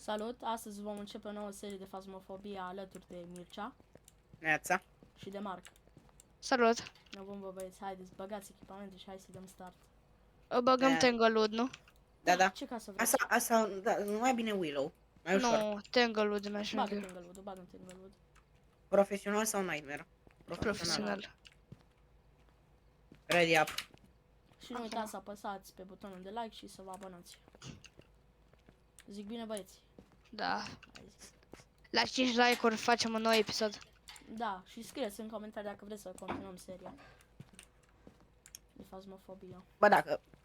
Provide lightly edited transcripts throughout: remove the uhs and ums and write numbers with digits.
Salut! Astăzi vom începe o nouă serie de Phasmophobia alături de Mircea Neața. și de Marc. Salut! Eu vom vă băieți, haideți, băgați echipamente și hai să dăm start. Băgăm Tanglewood, nu? Da. Ce casă vreți? Asta, da, nu mai bine Willow. Mai ușor. Nu, Tanglewood e mai Bagă șmecher. Tanglewood-ul, bagă Tanglewood. Profesional sau Nightmare? Profesional. Ready up. Și nu uitați să apăsați pe butonul de like și să vă abonați. Zic bine băieți? Da. Hai zic. La 5 like-uri facem un nou episod. Da, și scrieți în comentarii dacă vreți să continuăm seria de Phasmophobia. Bă,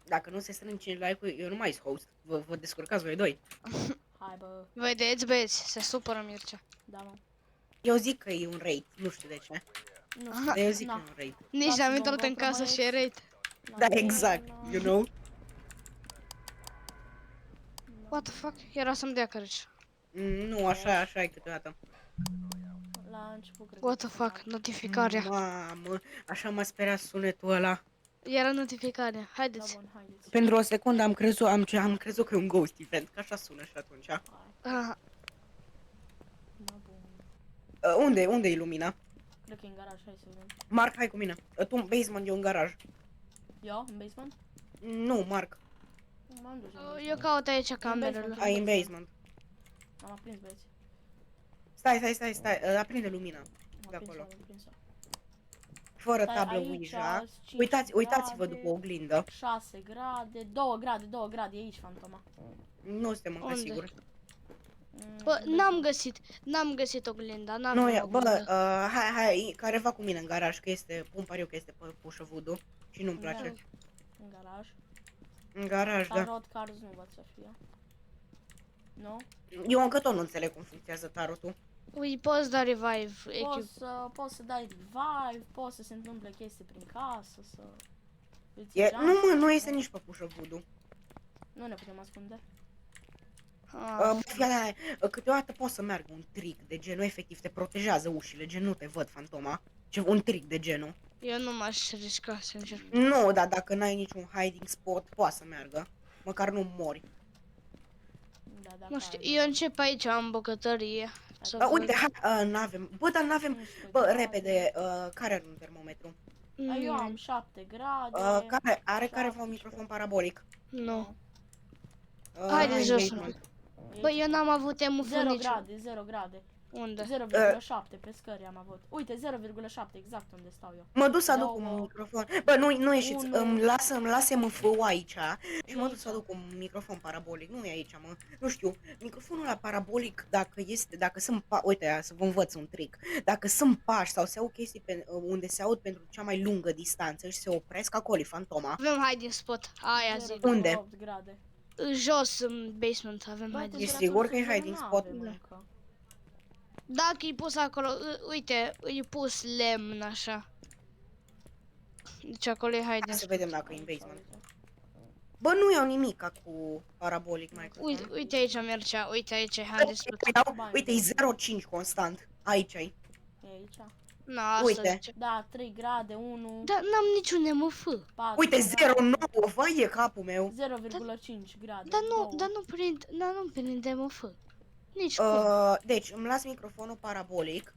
dacă nu se strâng 5 like-uri, eu nu mai sunt host. Vă descurcați voi doi. Hai bă, Vedeți, băieți, se supără Mircea. da mă. Eu zic că e un raid, nu știu de ce. Nu Aha. știu, Dar eu zic na. că e un raid. Nici Dați-vă n-am un intrat în GoPro, casă băieți. și e raid. Da, exact, you know? What the fuck? Era să-mi dea courage. Nu, așa e câteodată. La început cred că What the se fuck? fac. Notificarea. Mamă, așa m-a speriat sunetul ăla. Era notificarea. Da, Haideți. bun, haideți. Pentru o secundă am crezut că e un ghost event, că așa sună și atunci. Hai, Ah, da, bun. Unde e lumina? Cred că e în garaj, hai să vedem. Marc, hai cu mine. Tu în basement, eu în garaj. Eu, în basement? Nu, Marc, M-am dus în basement. eu caut aici camerele. basement. ai în basement. Am aprins, băieți. Stai, aprinde lumina. Am De aprins-o, acolo. am aprins-o. Fără Stai, tablă aici, Ouija. 5 Uitați-vă grade, după oglindă. 6 grade, 2 grade, e aici fantoma. Nu suntem încă Unde? siguri. Bă, n-am găsit oglinda, n-am Nu, vreo bă, oglindă. hai, careva cu mine în garaj, că pun pariu că este pe pușăvudu și nu-mi place. În garaj. În garaj, da. Tarot cards nu văd să fie. Nu? Eu încă tot nu înțeleg cum funcționează tarotul. Ui, poți da revive. Poți să dai revive, poți să se întâmple chestii prin casă, să... îți Nu jump, mă, nu este nici pe pușăvudu. Nu ne putem ascunde. Câteodată poate să meargă un trick de genul, efectiv te protejează ușile, gen nu te văd fantoma. Un trick de genul. Eu nu m-aș risca, sincer. Nu, dar dacă n-ai niciun hiding spot, poate să meargă. Măcar nu mori. Da, dacă Nu știu, ai- eu încep aici, am bucătărie. Să văd. Uite, n-avem. Bă, dar n-avem. 15 Bă, grade. repede, care are un termometru? Eu am 7 grade. Care are 17. un microfon parabolic? Nu. Hai Haide în jos. basement. Bă, eu n-am avut emufă 0 nici. grade, 0 grade. Unde? 0,7 pe scări am avut. Uite, 0,7 exact unde stau eu. Mă duc să aduc Două. un microfon. Bă, nu ieșiți, Unu. îmi lasă MF-ul aici și mă duc aici. să aduc un microfon parabolic. Nu e aici, mă. Nu știu, microfonul ăla parabolic, dacă sunt uite, să vă învăț un trick. Dacă sunt pași sau se aud chestii unde se aud pentru cea mai lungă distanță și se opresc, acolo e fantoma. Avem hiding spot, aia zic. 0,8 Unde? grade. Jos, în basement, avem Bă, hiding E spot. sigur că e temperatură hiding nu spot? avem Da. încă. Dacă e pus acolo, uite, e pus lemn așa. Deci acolo e hiding Hai să spot. vedem dacă e în Aici, basement. uite. Bă, nu iau nimic cu parabolic microfon. Uite aici mergea, uite aici e hiding spot. Uite, e 0,5 constant. Aici ai. E aici. Na, asta Uite. zice. Da, 3 grade, 1, Dar n-am niciun emuf. 4 Uite, grade, 0,9, vai, e capul meu. 0,5 grade. Dar nu, 2. dar nu prind emuf. Nici cum. Deci, îmi las microfonul parabolic.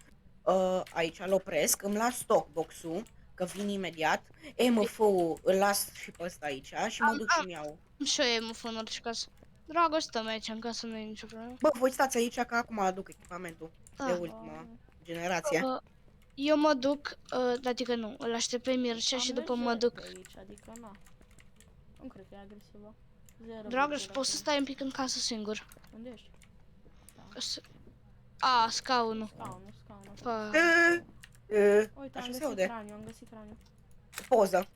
Aici îl opresc. Îmi las stockbox-ul, că vin imediat. MF-ul îl las și pe ăsta aici și mă duc și-mi iau. Și eu emuf în orice caz. Dragă, stăm aici în casă, nu e nicio problemă. Bă, voi stați aici că acum aduc echipamentul de Ah. ultima generație. Eu mă duc, adică nu, îl aștept pe Mircea și după mă duc. Aici, adică na. Nu cred că e agresivă. Dragă, poți să stai un pic în casă singur. Unde ești? Scaunul. Scaunul. Pa. Uite, Așa am se găsit aude. craniu, am găsit craniu. Poză. Am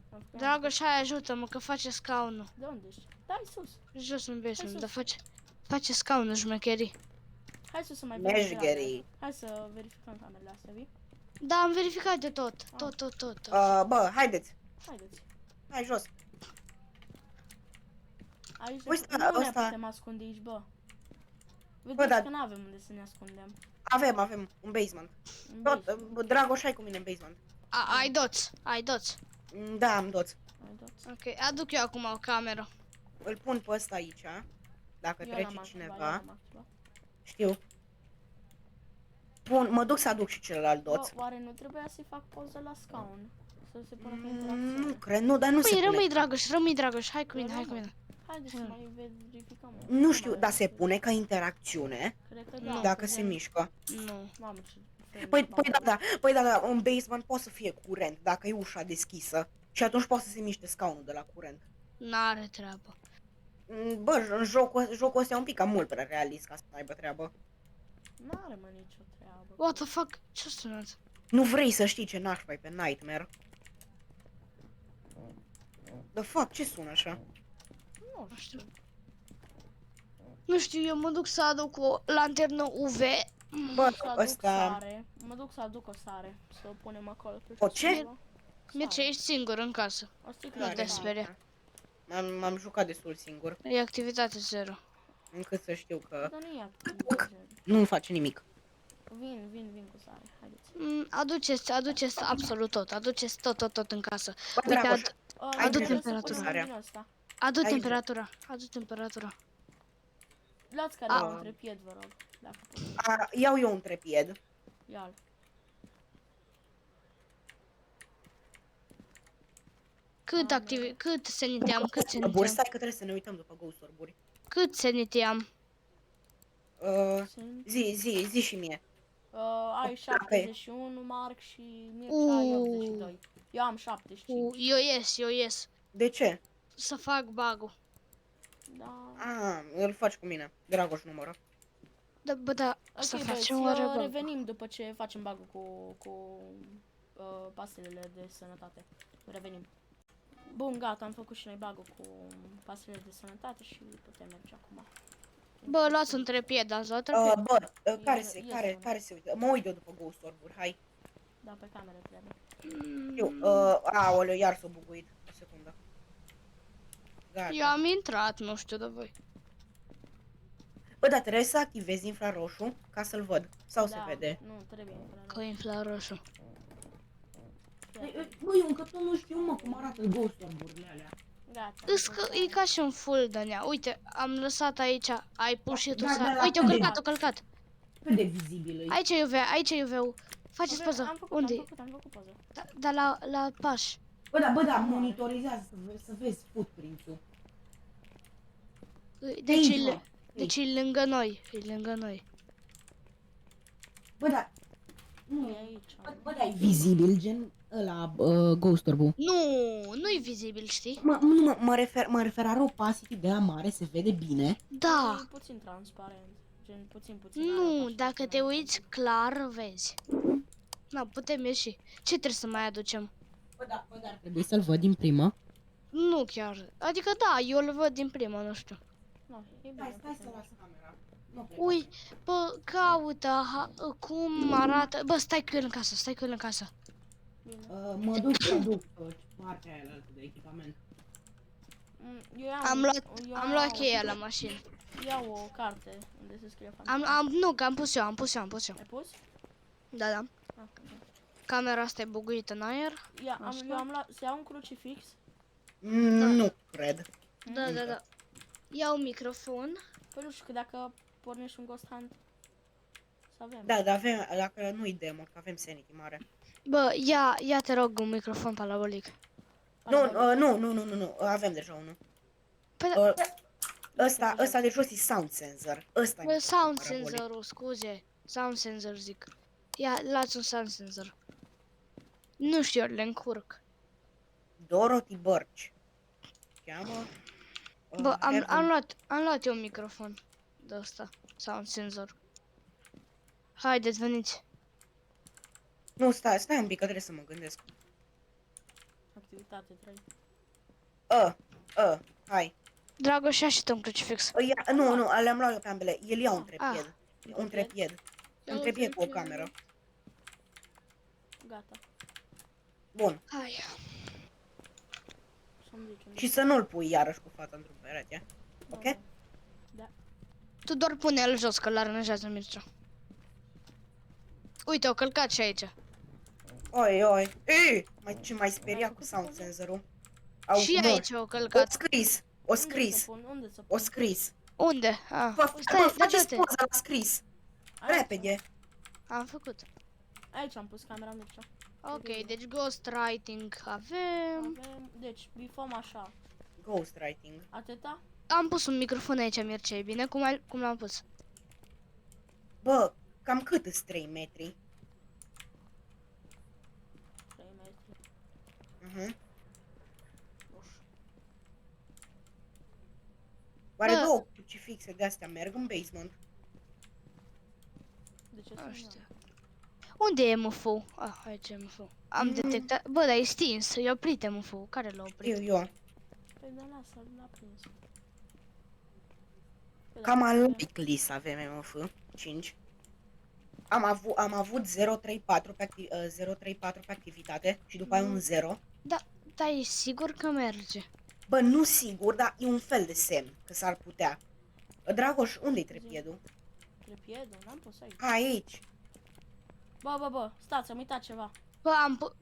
făcut- Dragă, și hai ajută-mă că face scaunul. De unde ești? Dai sus. Jos în basement, sus. dar face scaunul șmecherii. Hai sus să mai vedem. Meșgherii. Hai să verificăm camerele astea, vii? Da, am verificat de tot. Tot. Bă, haideți. Haideți. Hai jos. Aici Uite, nu ne ăsta- putem ascunde aici, bă. Vedeți dar- că n-avem unde să ne ascundem. Avem un basement. În Tot, basement. Dragoș, hai cu mine în basement. Ai doți. Da, am doți. Ai dat. Ok, aduc eu acum o cameră. Îl pun pe ăsta aici. Dacă Eu trece l-am activat, eu cineva, l-am activat. știu. Bun, mă duc să aduc și celălalt Bă, doț. oare nu trebuia să-i fac poză la scaun? Să se pună pe Nu interacțiune. cred, nu, dar nu se Păi, pune. rămâi Dragoș, hai cu mine, hai cu Rămân. mine. Haideți să Hmm. mai verificăm. Nu știu, dar se pune ca interacțiune Cred că Nu. da. dacă că se gen- mișcă. Nu. Mamă, ce fel Păi, de păi da, babă. da, în basement poate să fie curent dacă e ușa deschisă. Și atunci poate să se miște scaunul de la curent. N-are treabă. Bă, în jocul ăsta e un pic cam mult prea realist ca să aibă treabă. N-are mă nicio treabă. What the fuck? Ce-a sunat? Nu vrei să știi ce nașpa e pe Nightmare. The fuck, ce sună așa? Nu știu. Nu știu, eu mă duc să aduc o lanternă UV. Bă, Să aduc ăsta... sare. Mă duc să aduc o sare. Să o punem acolo pe O ce? șurubă. Mircea, Sare. ești singur în casă. O sticlă Nu de te sare. speria. M-am jucat destul singur, E activitate 0. încât să știu că Dar nu e activ. gen. nu-mi face nimic. Vin cu sare. Haideți. Aduceți absolut tot. Aduceți tot în casă. Bă, Uite, Dragoș, Adu trebuie să temperatura. punem lumină asta. adu Aici. temperatura. Adu temperatura. Luați care un trepied, vă rog. Dacă puteți. iau eu un trepied. Ia-l. Cât seniteam? Bun, stai că trebuie să ne uităm după ghost orb-uri. Cât seniteam? Sunt. Zi și mie. Ai 71, Marc și Mircea ai 82. Eu am 75. Eu ies. De ce? Să fac bug-ul. Da. Îl faci cu mine. Dragoș numără. Da, bă, da, să Ok, băieți, facem oare bug. revenim după ce facem bug cu pastelele de sănătate. Revenim. Bun, gata, am făcut și noi bug cu pastelele de sănătate și putem merge acum. Bă, luați un trepied, ați luat trepied? Bă, care E se uită? Mă uit eu după ghost orb-uri, hai. Da, pe cameră trebuie. Eu, aoleu, iar s-a buguit. O secundă. Gata. Eu am intrat, nu știu de voi. Bă, dar trebuie să activezi infraroșu ca să-l văd. Sau se Da, vede? Nu, trebuie. Cu infraroșu. Bă, eu încă tot nu știu, mă, cum arată ghost orb-urile alea. Gata. E ca și un full de nea. Uite, am lăsat aici. Ai pus și tu Da, să... da, Uite, da, o călcat. Cât de vizibil e? Aici e UV-ul. Faceți poză. Unde? Am făcut poză. Da, la paș. Bă, da, monitorizează să vezi footprint-ul. Deci e lângă noi. E lângă noi. Bă, da, E aici. bă, da, e vizibil, gen ăla, ghost orb-ul. Nu-i vizibil, știi? Mă refer, are opacity de la mare, se vede bine. Da. E puțin transparent. Gen puțin. Nu, dacă te uiți clar, vezi. Na, putem ieși. Ce trebuie să mai aducem? Bă, da, ar trebui să-l văd din prima. Nu chiar. Adică da, eu îl văd din prima, nu știu. Nu, e bine. Stai să las camera. Nu plec. Ui, bă, caută cum arată. Bă, stai cu el în casă. Bine. Mă duc să aduc partea aia altă de echipament. Eu Am luat cheia la mașină. Iau o carte unde se scrie fantasma. Am pus eu. Ai pus? Da. Ah, ok. Camera asta e buguită în aer. Eu am luat, să iau un crucifix. Nu cred. Da. Iau microfon. Păi nu știu că dacă pornești un ghost hunt, să avem. Da, dar dacă nu-i demo, că avem sanity mare. Bă, ia te rog un microfon parabolic. Nu, avem deja unul. Păi, Ăsta de jos e sound sensor. Ăsta bă, e sound parabolic. sensor, scuze. Sound sensor zic. Ia, luați un sound sensor. Nu știu, le încurc. Dorothy Birch. Cheamă? Bă, am luat eu un microfon de ăsta, sound sensor. Haideți, veniți. Nu, stai un pic, că trebuie să mă gândesc. Activitate 3. Hai. Dragoș, ia și tu un crucifix. Nu, le-am luat eu pe ambele. El ia un trepied. Un Un trepied. Un trepied cu o cameră. Gata. Bun. Hai. Să-mi zici unde. Și să nu-l pui iarăși cu fața într-un perete. Ok? Da. Tu doar pune-l jos, că l-aranjează Mircea. Uite, o călcat și aici. Oi. Ce mai speria cu sound sensorul. Și aici o călcat. O scris. Unde să pun? O scris. Unde? Ah, Bă, stai, faceți dă-te. poza la scris. Aici. Repede. Am făcut. Aici am pus camera, nu știu. Ok, deci ghostwriting avem. Avem, deci, bifăm așa. Ghostwriting. Atâta? Am pus un microfon aici, Mircea, e bine? Cum l-am pus? Bă, cam cât îți 3 metri? 3 metri. Mhm. Nu știu. Oare Bă. două crucifixe de astea merg în basement? De ce Nu să știu. Unde e MF-ul? Ah, aici e MF-ul. Am Mm. detectat. Bă, dar e stins. E oprit MF-ul. Care l-a oprit? Eu. Păi da, lasă, l-a prins. Păi Cam dacă al avem- list avem MF 5. Am avut 034 pe, 034 pe activitate și după aia un 0. Da, e sigur că merge. Bă, nu sigur, dar e un fel de semn că s-ar putea. Dragoș, unde-i trepiedul? Trepiedul, n-am pus aici. Aici. Bă, stați, am uitat ceva. Bă,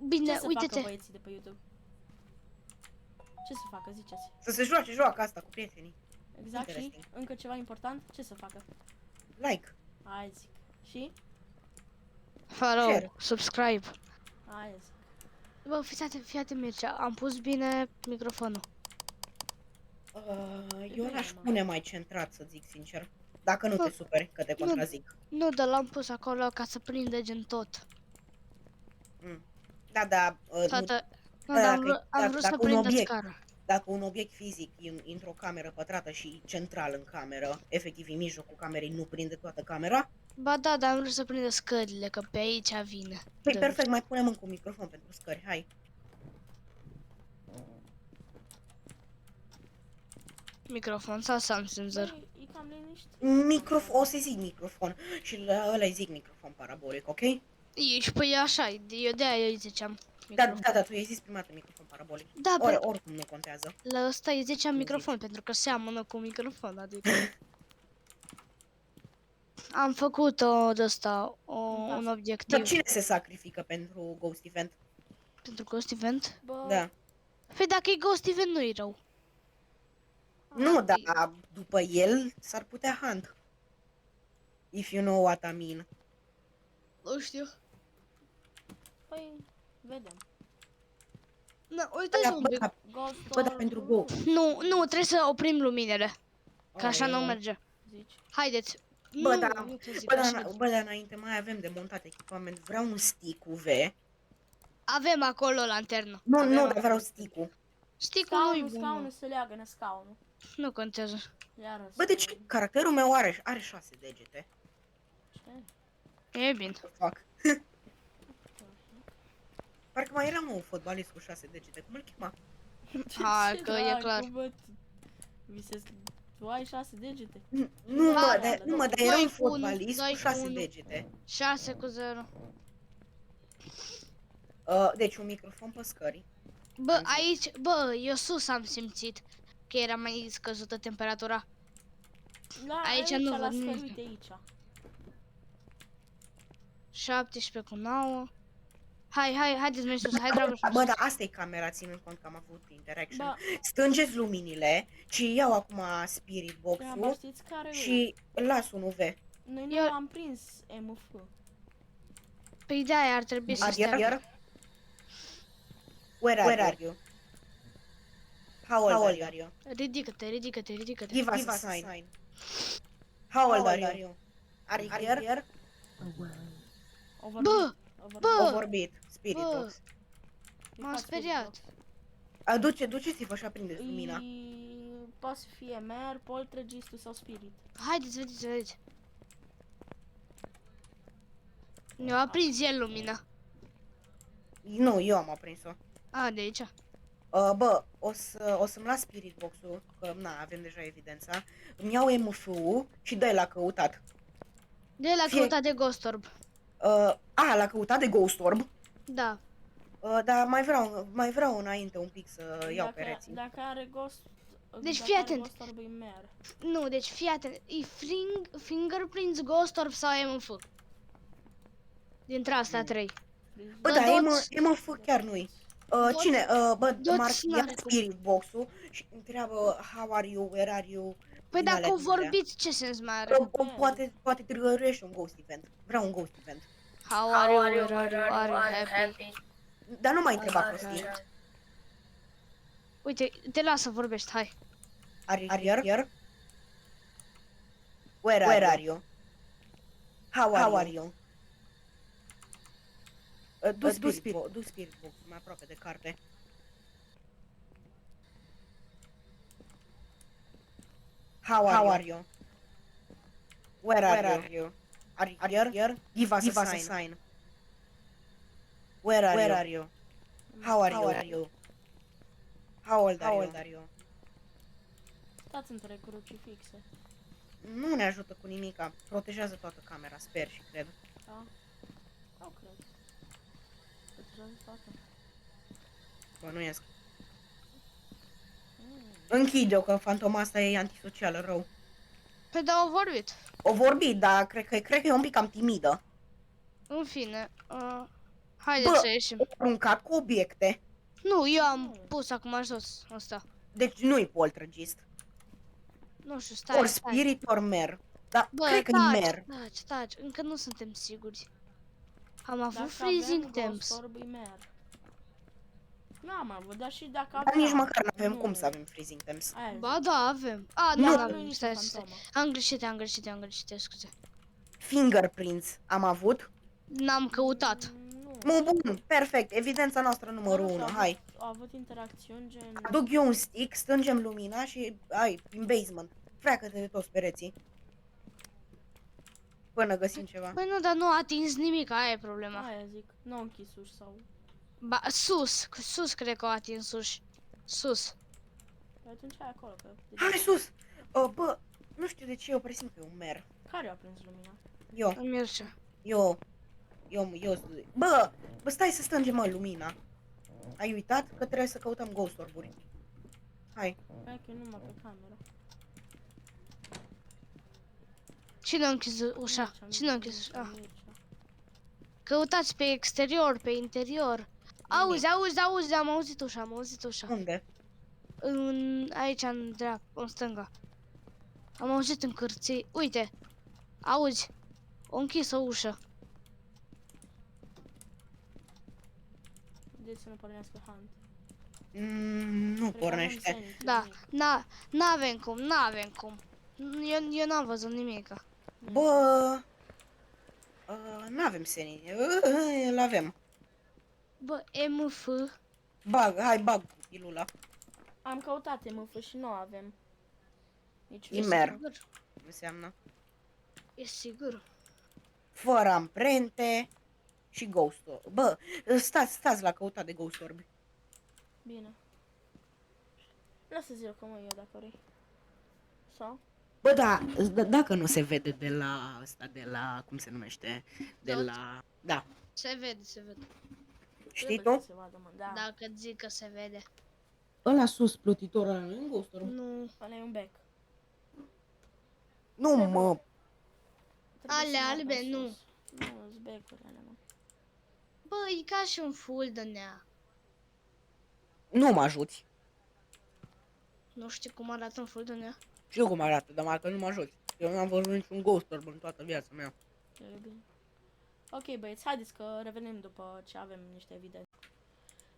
bine, Ce să uite-te. facă băieții de pe YouTube? Ce să facă, ziceți? Să se joace joaca asta cu prietenii. Exact, și Interesting. încă ceva important, ce să facă? Like. Hai zic. Și? Follow, Share. subscribe. Hai zic. Bă, fii atent, Mircea. Am pus bine microfonul. Eu bine, l-aș mă. pune mai centrat, să zic sincer. Dacă nu te Bă, superi, că te nu. contrazic. Nu, dar l-am pus acolo ca să prindă gen tot. Da, Toată... Nu, Da, dar dacă- am vrut dacă să un prindă obiect- scara. dacă un obiect fizic e într-o cameră pătrată și central în cameră, efectiv în mijlocul camerei, nu prinde toată camera, Ba da, dar am vrut să prindă scările, că pe aici vine. păi Dă- perfect, mai punem încă un microfon pentru scări, hai. Microfon sau Samsung? Băi, e cam liniștit. O să-i zic microfon și la ăla îi zic microfon parabolic, ok? Ești, păi așa, eu de-aia îi ziceam. Da, Microfon. da, tu i-ai zis prima dată microfon parabolic. Da, pe, Oricum nu contează. la ăsta îi ziceam Cum microfon, pentru că seamănă cu microfon, adică... Am făcut de ăsta, un Dar obiectiv cine se sacrifică pentru Ghost Event? pentru Ghost Event. Bă, Da. Păi dacă e Ghost Event nu-i rău. Nu, dar după el s-ar putea hunt. If you know what I mean. Nu știu. păi, vedem. Na, uite Da, un bă, pic. da, Ghost Bă, dar Orb, pentru Go. Nu, trebuie să oprim luminile, că așa Ai, nu ai. merge. Zici. Haideți. Bă, nu, da, nu te zic Bă, așa. dar înainte mai avem de montat echipament. Vreau un stick UV. Avem acolo lanternă. Nu, Avem nu, acolo. dar vreau stick-ul. Sticul nu-i bun. Scaunul se leagă în scaunul. Nu contează. Iară Bă, deci caracterul meu are 6 degete. Ce? E bine. What the fuck? Parcă mai era un fotbalist cu 6 degete. Cum îl chema? Hai, Ce că e dracu, clar. bă, visezi că tu ai 6 degete. Nu, mă, da, nu, mă, dar doi era un cu unu, fotbalist doi cu cu 6 unu. degete. 6 cu 0. Deci un microfon pe scări. Bă, Am zis. aici, bă, eu sus am simțit că era mai scăzută temperatura. La, Aici nu la văd scări, nimic. uite aici. 17 cu 9. Haideți mai sus, hai dragul Bă, dar asta e camera, ținând cont că am avut interaction. Bă, Stângeți luminile și iau acum spirit ce box-ul știți care și îl las un UV. Noi nu Eu- am prins MF. Păi de-aia ar trebui să stea. Adier? Where are you? How old are you? Ridică-te. Give us a sign. How old are you? Are you here? Bă, bă, Overbit. Spirit bă. box. m-am speriat. Duceți-vă și aprindeți lumina. Poate să fie mer, poltergeist sau spirit. Haideți, vedeți. Ne-a aprins el lumina. Nu, eu am aprins-o. A, de aici. Bă, o să-mi las spirit box-ul, că na, avem deja evidența. Îmi iau MF-ul și dă-i la căutat. De la Fie- căutat de Ghost Orb. L-a căutat de Ghost Orb. Da. Dar mai vreau înainte un pic să iau pereții. Dacă are ghost... Deci dacă fii are atent. Ghost orb, e mer. Nu, deci fii atent. E Fingerprints, Ghost Orb sau MF? Dintre astea trei. Bă, Bă, dar Dots- MF chiar nu-i. Bă, Dots Mark ia n-are cum. spirit box-ul și întreabă how are you, where are you. Păi din dacă alea au din alea. vorbit, ce sens mai are? Poate trigărești un ghost event. Vreau un ghost event. How are you, where are you happy? Dar nu mai întreba prostii. Uite, te las să vorbești, hai. Are you here? Where are you? How are you? Du spirit box mai aproape de carte. How are you? Where are you? Are you here? Give us a sign. Where are you? How are you? How old are you? Stați între crucifixe. Nu ne ajută cu nimica. Protejează toată camera, sper și cred. Da? Nu cred. Protejează toată. Bănuiesc. Închide-o, că fantoma asta e antisocială rău. Păi da, au vorbit. O vorbit, dar cred că e un pic cam timidă. În fine, haideți să ieșim. O aruncat cu obiecte. Nu, eu am pus acum jos asta. Deci nu-i poltergeist. Nu știu, stai, Ori stai. spirit, ori mer. Dar Bă, cred că e mer. taci, încă nu suntem siguri. Am avut Dacă freezing avem temps. ghost orb, îi merg. Nu am avut, dar și dacă Dar aveam... nici măcar nu avem nu. cum să avem freezing temps. Aia zic. Ba da, avem. A, Nu. da, Nu, da, nu, stai, nici stai. fantomă. Am greșit, scuze. Fingerprints am avut. N-am căutat. Nu. Bun, perfect. Evidența noastră numărul Nu știu, 1. a Hai. Au avut interacțiuni gen... Aduc eu un stick, stângem lumina și ai, în basement. Freacă-te de toți pereții. Până găsim ceva. Păi nu, dar nu a atins nimic, aia e problema. Aia zic, nu au închis uși sau... Ba, sus cred că au atins uși. Sus. Păi atunci hai acolo, că... Hai sus! Bă, nu știu de ce eu presimt că e un mer. Care a prins lumina? Eu. Mircea. Bă, stai să stângem mă lumina. Ai uitat că trebuie să căutăm ghost orburi. Hai. Hai că e numai pe cameră. Cine a închis ușa? Mircea, Cine a Mircea, închis ușa? Mircea, Mircea. Căutați pe exterior, pe interior. Auzi, am auzit ușa. Unde? Aici, în dreapta, în stânga. Am auzit în cârții. Uite, auzi, o închis o ușă. Vedeți să nu pornească hunt. Nu Cred că avem pornește. sanity, Da, nimic. n-avem cum. Eu n-am văzut nimica. Bă, n-avem senin. Îl avem. Bă, MF, Hai, bag cu pilula. Am căutat MF și nu avem. Nici Imer. sigur? Înseamnă. E sigur. Fără amprente și ghost orb. Bă, stați la căutat de ghost orb. Bine. Lasă-zi-l că mă eu dacă vrei. Sau? Bă, da, dacă nu se vede de la asta, de la, cum se numește, de Tot? la, da, Se vede. știi Trebuie tu? să se vadă, mă, da. Dacă zic că se vede. Ăla sus, plutitorul ăla, nu e un ghost orb? Nu. Ăla e un bec. Nu, Se mă, Trebuie Ale să meargă albe, sus. nu. Nu, sunt becurile, mă. Bă, e ca și un full de nea. nu mă ajuți. Nu știu cum arată un full de nea. Știu cum arată, dar marcă nu mă ajuți. Eu nu am văzut niciun ghost orb în toată viața mea. E bine. Ok, băieți, haideți că revenim după ce avem niște evidențe.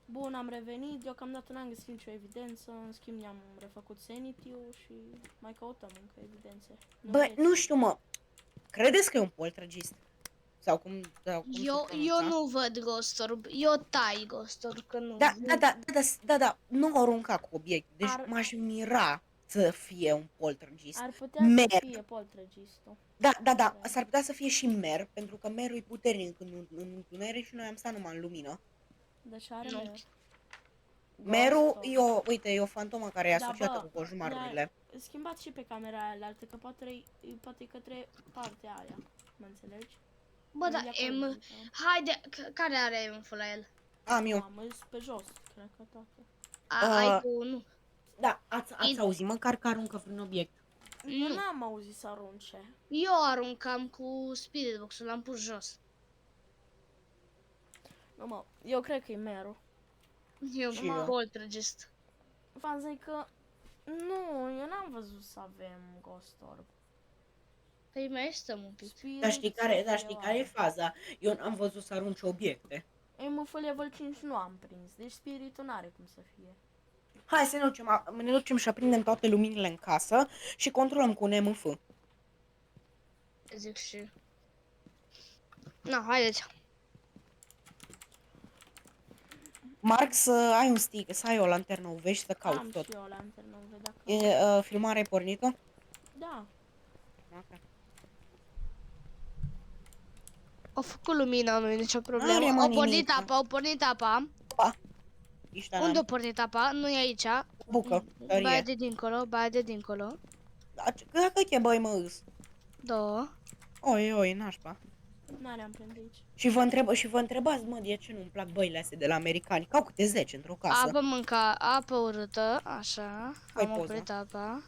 Bun, am revenit, deocamdată n-am găsit nicio evidență, în schimb ne-am refăcut sanity-ul și mai căutăm încă evidențe. Nu Bă, vreți? nu știu, mă, credeți că e un poltergeist? Sau cum se Eu pronunța? nu văd Ghost Orb. Eu tai Ghost Orb, că nu. Da, nu au aruncat cu obiect, deci Ar- m-aș mira să fie un poltergeist. Ar putea Mer. să fie poltergeist-ul. Da, s-ar putea să fie și mer, pentru că merul e puternic în întuneric și noi am stat numai în lumină. Deci are Nu. mer. Merul Ghost-ul. e o fantomă care e Da, asociată bă, cu coșmarurile. Schimbați și pe camera aia altă, că poate e către partea aia. Mă înțelegi? Bă, da, De acolo, M. Haide, care are M-ul la el? Am eu. Am îs pe jos, cred că toate. Ai cu nu. Da, ați auzit măcar că aruncă vreun obiect. Eu n-am auzit să arunce. Eu aruncam cu Spirit Box-ul, l-am pus jos. Nu, mă, eu cred că e merul. Eu Și eu. poltergeist. Faza e că Nu, eu n-am văzut să avem Ghost Orb. Păi mai stăm un pic. Spirit Dar știi să care fie e faza? Eu n-am văzut să arunce obiecte. MF level 5 nu am prins, deci spiritul n-are cum să fie. Hai să ne ducem și aprindem toate luminile în casă și controlăm cu un MF. Zic și... Na, haideți. Marc, să ai un stick, să ai o lanternă UV și să cauți Am tot. și eu lanternă UV dacă... Filmarea e pornită? Da. Ok. Au făcut lumina, nu e nicio N-are, problemă. mă, Au nimic, pornit mă. apa, au pornit apa. Ești Unde a pornit apa? Nu e aici. bucă, Baia tărie. de dincolo, baia de dincolo. Dacă e băi mă îs. Două. Oi, nașpa. N-are am prins aici. Și vă întrebați, mă, de ce nu-mi plac băile astea de la americani? Că au câte 10 într-o casă. Apă mânca, apă urâtă, așa. Fă-i Am poză. oprit apa.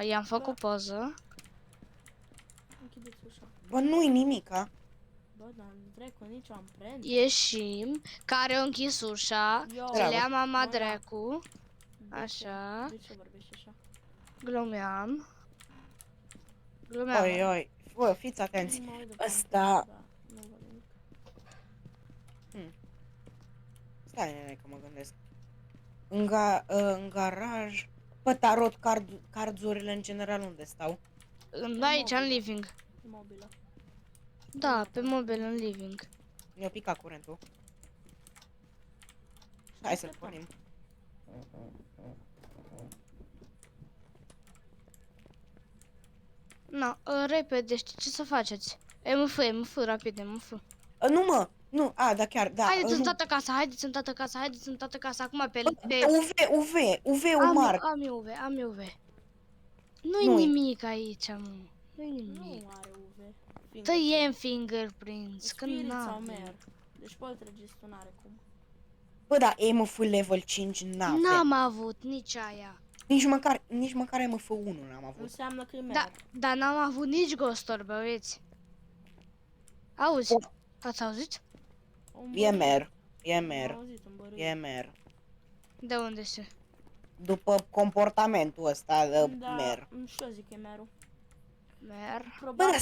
I-am făcut poză. Închideți ușa. Bă, nu-i nimica. Bă, dar dracu, nici o amprentă. Ieșim. Care a închis ușa. Yo. Ce le ia mama Mă, da. dracu. De Așa. ce? De ce vorbești așa? Glumeam. Glumeam. Oi, bă, fiți atenți. Nu mă uit după Ăsta- amprentă, da, nu văd nimic. Stai, nene, că mă gândesc. În garaj... Pe tarot, cardurile în general unde stau? Da, aici, în living. E mobilă. Da, pe mobil, în living. Ne-a picat curentul. Hai să-l pornim. Na, repede, știi ce să faceți? MF, rapid, MF. Nu, mă! Nu, da, chiar, da. Haideți în nu. toată casa, haideți în toată casa, haideți în toată casa, acum pe... UV-ul Marc. Am eu UV. Nu-i Nu-i. nimic aici, mă. Nu-i nimic. Nu are UV. Tăiem fingerprints, că Spirit sau n-am. mer. Deci poltergeist-ul n-are cum. Bă, da, MF level 5 n-avem. N-am avut nici aia. Nici măcar MF1 n-am avut. Înseamnă că e mer. Da, dar n-am avut nici Ghost Orb, băieți. Auzi? O- Ați auzit? Un E băruit. mer. E Am mer. auzit un băruit. E mer. De unde se? După comportamentul ăsta de Da, mer. și eu zic că e merul. Mer. Bă, Probabil,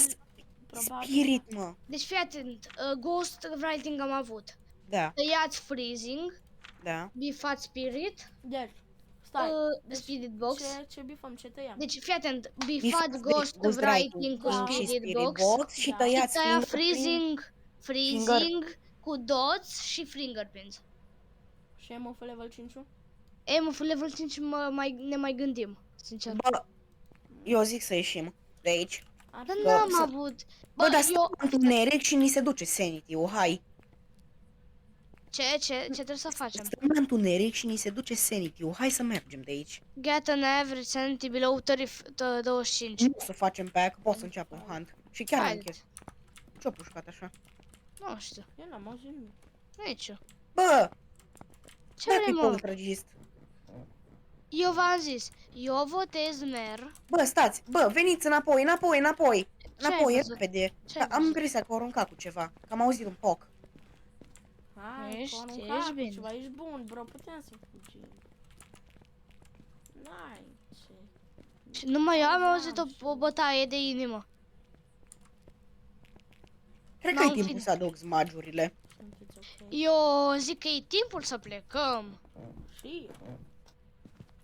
da, spirit, mă. Deci fii atent, Ghost Writing am avut. Da, Tăiați Freezing, da. bifat Spirit, deci, stai. Deci, Spirit Box. Ce bifăm, ce tăiem? Deci fii atent, bifat Ghost Ghost Writing cu da. și Spirit Box. și Da. tăiați Tăia fingerprint. freezing cu dots și fingerprints. Și MF level 5? MF level 5 ne mai gândim, sincer. Bă, eu zic să ieșim de aici. Ar Dar fi- n-am să- avut. Bă, Bă, dar eu... stăm întuneric și ni se duce sanity-ul, hai. Ce trebuie să facem? Stăm în întuneric și ni se duce sanity-ul, hai să mergem de aici. Get an average sanity below 25. Nu o să facem pe aia, că pot să înceapă un hunt. Și chiar am Haideți. chef. Ce-o pușcat așa? Nu știu, Eu n-am auzit nimic. nici eu. Bă, Ce dacă-i vrei, mă? poltergeist. Eu v-am zis, eu votez mer. Bă, stați, bă, veniți înapoi. Ce ai Înapoi, văzut? repede. Ce ai Am văzut? impresia că au aruncat cu ceva, că am auzit un poc. Hai, Ești- cu ești aruncat cu bine. ceva, ești bun, bro, putem să fugim. N-ai ce. Și numai eu am Auzeam auzit și- o bătaie de inimă. Cred că N-am e timpul fi- să aduc smagiurile. Sunteți ok. Eu zic că e timpul să plecăm. Și eu.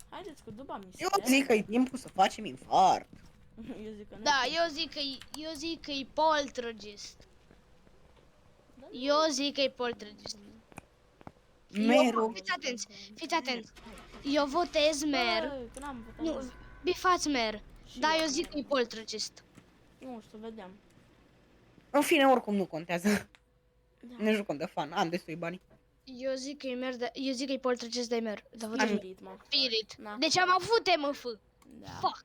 Haideți cu duba mister. Eu zic că e timpul să facem infart. Eu zic că nu. Da, eu zic că e poltergeist. Da, Eu zic că e poltergeist. Merul. Fiți atenți. Eu votez mer. Bă, că n-am votat. Nu, bifați mer. Și Da, eu eu zic că e poltergeist. Nu știu, vedem. În fine, oricum nu contează. Da. Ne jucăm de fan, am destui bani. Eu zic că e mer de... Eu zic că e poltergeist de mer. Da, votez mer. Spirit, mă. Spirit. Da. Deci am avut MF. Da. Fuck.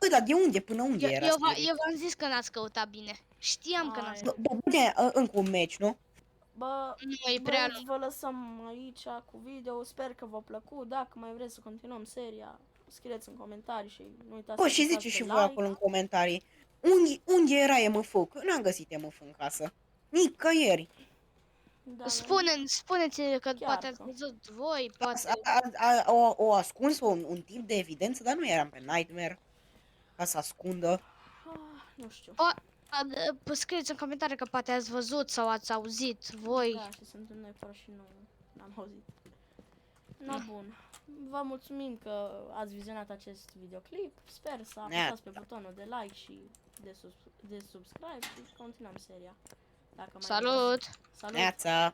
Dar de unde până unde era Eu spirit? v-am zis că n-ați căutat bine. Știam că n-ați Hai. căutat. Bine, încă un meci, nu? Bă, Nu, e prea băieți, vă lăsăm aici cu video. Sper că v-a plăcut. Dacă mai vreți să continuăm seria, scrieți în comentarii și nu uitați Bă, să și apăsați ziceți și pe voi like. acolo în comentarii. Unde era MF? Că n-am găsit MF în casă. Nicăieri. Da, Spuneți că Chiar poate ați că. văzut voi, poate... O ascuns un tip de evidență, dar nu eram pe Nightmare ca să ascundă. Nu știu. Scrieți în comentarii că poate ați văzut sau ați auzit voi. Da, și suntem noi fără și nu n-am auzit. No, bun. Vă mulțumim că ați vizionat acest videoclip. Sper să apăsați pe butonul de like și de subscribe și continuăm seria. Dacă mai Salut! Salut! Neața!